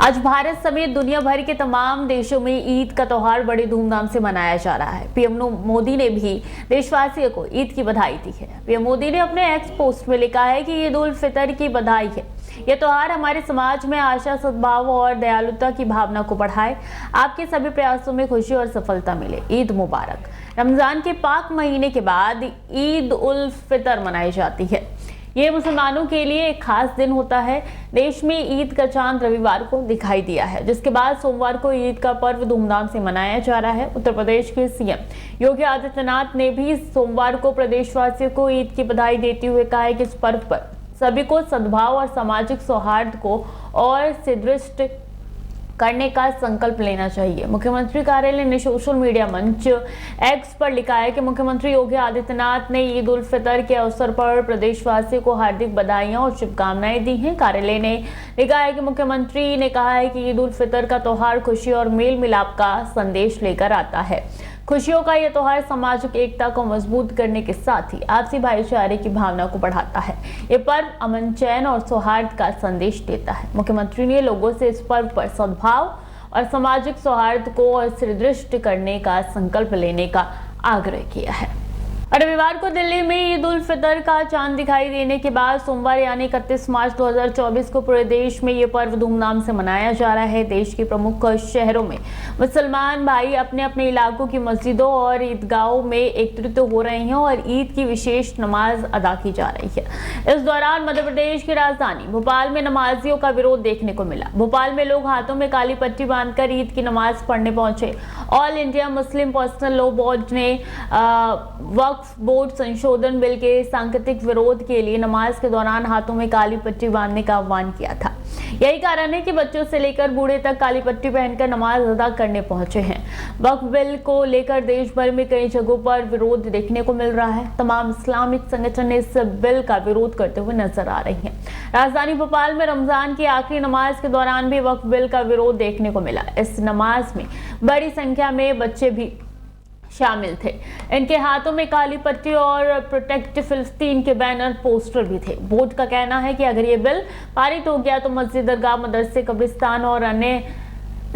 आज भारत समेत दुनिया भर के तमाम देशों में ईद का त्योहार बड़े धूमधाम से मनाया जा रहा है। पीएम मोदी ने भी देशवासियों को ईद की बधाई दी है। पीएम मोदी ने अपने एक्स पोस्ट में लिखा है कि ईद उल फितर की बधाई है। यह त्योहार हमारे समाज में आशा, सद्भाव और दयालुता की भावना को बढ़ाए। आपके सभी प्रयासों में खुशी और सफलता मिले। ईद मुबारक। रमजान के पाक महीने के बाद ईद उल फितर मनाई जाती है। ये मुसलमानों के लिए एक खास दिन होता है। देश में ईद का चांद रविवार को दिखाई दिया है, जिसके बाद सोमवार को ईद का पर्व धूमधाम से मनाया जा रहा है। उत्तर प्रदेश के सीएम योगी आदित्यनाथ ने भी सोमवार को प्रदेशवासियों को ईद की बधाई देते हुए कहा है कि इस पर्व पर सभी को सद्भाव और सामाजिक सौहार्द को और सुदृढ़ करने का संकल्प लेना चाहिए। मुख्यमंत्री कार्यालय ने सोशल मीडिया मंच एक्स पर लिखा है कि मुख्यमंत्री योगी आदित्यनाथ ने ईद उल फितर के अवसर पर प्रदेशवासियों को हार्दिक बधाइयां और शुभकामनाएं दी हैं। कार्यालय ने लिखा है कि मुख्यमंत्री ने कहा है कि ईद उल फितर का त्योहार खुशी और मेल मिलाप का संदेश लेकर आता है। खुशियों का यह त्योहार सामाजिक एकता को मजबूत करने के साथ ही आपसी भाईचारे की भावना को बढ़ाता है। ये पर्व अमन, चैन और सौहार्द का संदेश देता है। मुख्यमंत्री ने लोगों से इस पर्व पर सद्भाव और सामाजिक सौहार्द को और सुदृढ़ करने का संकल्प लेने का आग्रह किया है। रविवार को दिल्ली में ईद उल फितर का चांद दिखाई देने के बाद सोमवार यानी 31 मार्च 2024 को पूरे देश में ये पर्व धूमधाम से मनाया जा रहा है। देश के प्रमुख शहरों में मुसलमान भाई अपने अपने इलाकों की मस्जिदों और ईदगाहों में एकत्रित हो रहे हैं और ईद की विशेष नमाज अदा की जा रही है। इस दौरान मध्य प्रदेश की राजधानी भोपाल में नमाजियों का विरोध देखने को मिला। भोपाल में लोग हाथों में काली पट्टी बांधकर ईद की नमाज पढ़ने पहुंचे। All India Muslim personal law board ने वक्फ बोर्ड संशोधन बिल के सांकेतिक विरोध के लिए नमाज के दौरान हाथों में काली पट्टी बांधने का आह्वान किया था। यही कारण है कि बच्चों से लेकर बूढ़े तक काली पट्टी पहनकर नमाज अदा करने पहुंचे हैं। वक्फ बिल को लेकर देश भर में कई जगहों पर विरोध देखने को मिल रहा है। तमाम इस्लामिक संगठन इस बिल का विरोध करते हुए नजर आ रही हैं। राजधानी भोपाल में रमजान की आखिरी नमाज के दौरान भी वक्फ बिल का विरोध देखने को मिला। इस नमाज में बड़ी संख्या में बच्चे भी शामिल थे। इनके हाथों में काली पट्टी और प्रोटेक्ट फिलिस्तीन के बैनर, पोस्टर भी थे। बोर्ड का कहना है कि अगर ये बिल पारित हो गया तो मस्जिद, दरगाह, मदरसे, कब्रिस्तान और अन्य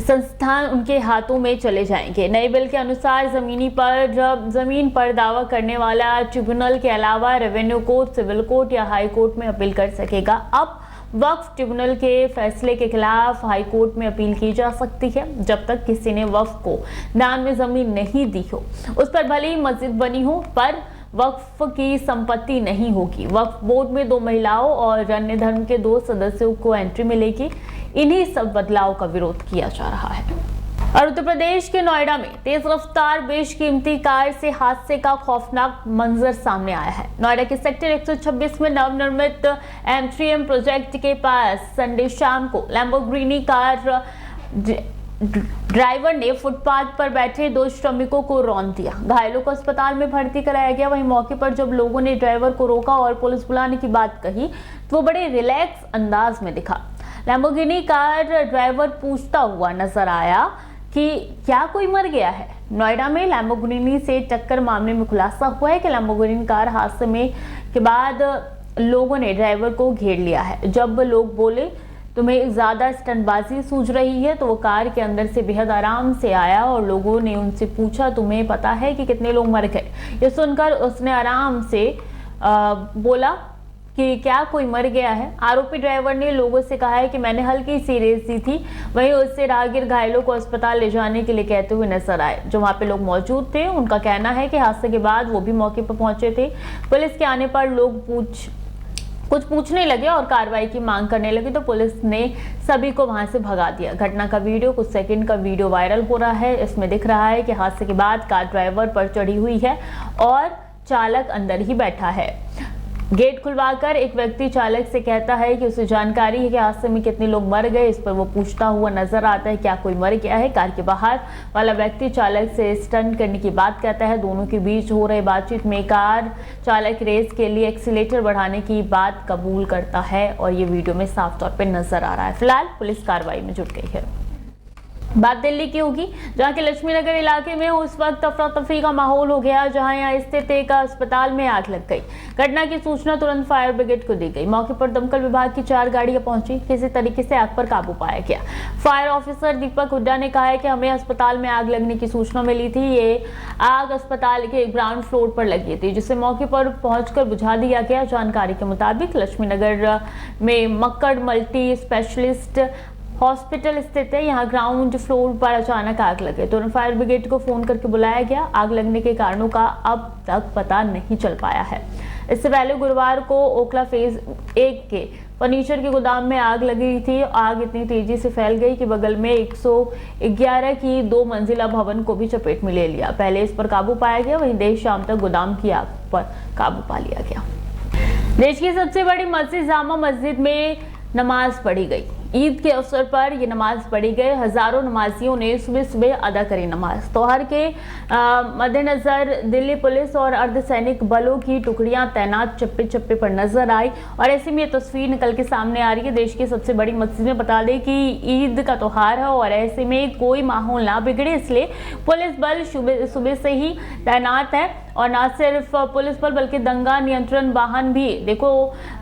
संस्थान उनके हाथों में चले जाएंगे। नए बिल के अनुसार जमीन पर दावा करने वाला ट्रिब्यूनल के अलावा रेवेन्यू कोर्ट, सिविल कोर्ट या हाई कोर्ट में अपील कर सकेगा। अब वक्फ ट्रिब्यूनल के फैसले के खिलाफ हाई कोर्ट में अपील की जा सकती है। जब तक किसी ने वक्फ को दान में जमीन नहीं दी हो, उस पर भले ही मस्जिद बनी हो, पर वक्फ की संपत्ति नहीं होगी। वक्फ बोर्ड में 2 महिलाओं और अन्य धर्म के 2 सदस्यों को एंट्री मिलेगी। इन्हीं सब बदलाव का विरोध किया जा रहा है। और उत्तर प्रदेश के नोएडा में तेज रफ्तार बेशकीमती कार से हादसे का खौफनाक मंजर सामने आया है। नोएडा के सेक्टर 126 में नवनिर्मित M3M प्रोजेक्ट के पास संडे शाम को लैम्बोर्गिनी कार ड्राइवर ने फुटपाथ पर बैठे 2 श्रमिकों को रौंद दिया। घायलों को अस्पताल में भर्ती कराया गया। वहीं मौके पर जब लोगों ने ड्राइवर को रोका और पुलिस बुलाने की बात कही तो वो बड़े रिलैक्स अंदाज में दिखा। लैम्बोर्गिनी कार ड्राइवर पूछता हुआ नजर आया कि क्या कोई मर गया है। नोएडा में लैम्बोर्गिनी से टक्कर मामले में खुलासा हुआ है कि लैम्बोर्गिनी कार हादसे में के बाद लोगों ने ड्राइवर को घेर लिया है। जब लोग बोले तुम्हें ज्यादा स्टंटबाजी सूझ रही है तो वो कार के अंदर से बेहद आराम से आया और लोगों ने उनसे पूछा तुम्हें पता है कि कितने लोग मर गए। ये सुनकर उसने आराम से बोला कि क्या कोई मर गया है। आरोपी ड्राइवर ने लोगों से कहा है कि मैंने हल्की सी रेस दी थी। वहीं उससे राहगीर घायलों को अस्पताल ले जाने के लिए कहते हुए नजर आए। जो वहां पे लोग मौजूद थे उनका कहना है कि हादसे के बाद वो भी मौके पर पहुंचे थे। पुलिस के आने पर लोग कुछ पूछने लगे और कार्रवाई की मांग करने लगे तो पुलिस ने सभी को वहां से भगा दिया। घटना का वीडियो, कुछ सेकंड का वीडियो वायरल हो रहा है। इसमें दिख रहा है कि हादसे के बाद कार ड्राइवर पर चढ़ी हुई है और चालक अंदर ही बैठा है। गेट खुलवाकर एक व्यक्ति चालक से कहता है कि उसे जानकारी है कि हादसे में कितने लोग मर गए। इस पर वो पूछता हुआ नजर आता है क्या कोई मर गया है। कार के बाहर वाला व्यक्ति चालक से स्टंट करने की बात कहता है। दोनों के बीच हो रहे बातचीत में कार चालक रेस के लिए एक्सीलेटर बढ़ाने की बात कबूल करता है और ये वीडियो में साफ तौर पर नजर आ रहा है। फिलहाल पुलिस कार्रवाई में जुट गई है। बात दिल्ली की होगी, जहां के लक्ष्मी नगर इलाके में उस वक्त अफरा तफरी का माहौल हो गया, जहां यहां स्थित एक अस्पताल में आग लग गई। घटना की सूचना तुरंत फायर ब्रिगेड को दी गई। मौके पर दमकल विभाग की 4 गाड़ियां पहुंची। किसी तरीके से आग पर काबू पाया गया। फायर ऑफिसर दीपक हुड्डा ने कहा है कि हमें अस्पताल में आग लगने की सूचना मिली थी। ये आग अस्पताल के ग्राउंड फ्लोर पर लगी थी, जिसे मौके पर पहुंचकर बुझा दिया गया। जानकारी के मुताबिक लक्ष्मी नगर में मक्कड़ मल्टी स्पेशलिस्ट हॉस्पिटल स्थित है। यहाँ ग्राउंड फ्लोर पर अचानक आग लगे। तुरंत फायर ब्रिगेड को फोन करके बुलाया गया। आग लगने के कारणों का अब तक पता नहीं चल पाया है। इससे पहले गुरुवार को ओखला फेज 1 के फर्नीचर के गोदाम में आग लगी थी। आग इतनी तेजी से फैल गई कि बगल में 111 की 2 मंजिला भवन को भी चपेट में ले लिया। पहले इस पर काबू पाया गया, वहीं देर शाम तक गोदाम की आग पर काबू पा लिया गया। देश की सबसे बड़ी मस्जिद जामा मस्जिद में नमाज पढ़ी गई। ईद के अवसर पर यह नमाज पढ़ी गई। हजारों नमाजियों ने सुबह सुबह अदा करी नमाज। त्योहार के मद्देनजर दिल्ली पुलिस और अर्धसैनिक बलों की टुकड़ियां तैनात चप्पे चप्पे पर नजर आई और ऐसे में ये तस्वीर निकल के सामने आ रही है। देश की सबसे बड़ी मस्जिद में बता दें कि ईद का त्योहार है और ऐसे में कोई माहौल ना बिगड़े, इसलिए पुलिस बल सुबह से ही तैनात है। और न सिर्फ पुलिस बल बल्कि दंगा नियंत्रण वाहन भी देखो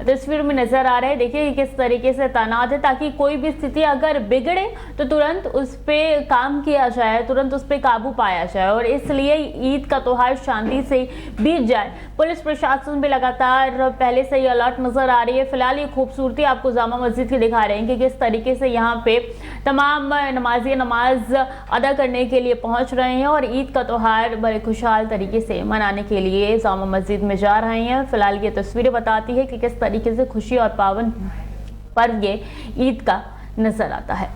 तस्वीर में नजर आ रहे हैं। देखिए किस तरीके से तैनात है, ताकि कोई भी स्थिति अगर बिगड़े तो तुरंत उस पे काम किया जाए, तुरंत उस पे काबू पाया जाए और इसलिए ईद का त्योहार शांति से बीत जाए। पुलिस प्रशासन भी लगातार पहले से ही अलर्ट नजर आ रही है। फिलहाल ये खूबसूरती आपको जामा मस्जिद की दिखा रहे हैं कि किस तरीके से यहाँ पे तमाम नमाजी नमाज अदा करने के लिए पहुंच रहे हैं और ईद का त्योहार बड़े खुशहाल तरीके से मनाने के लिए जामा मस्जिद में जा रहे हैं। फिलहाल ये तस्वीरें बताती है कि किस तरीके से खुशी और पावन पर्व ये ईद का नजर आता है।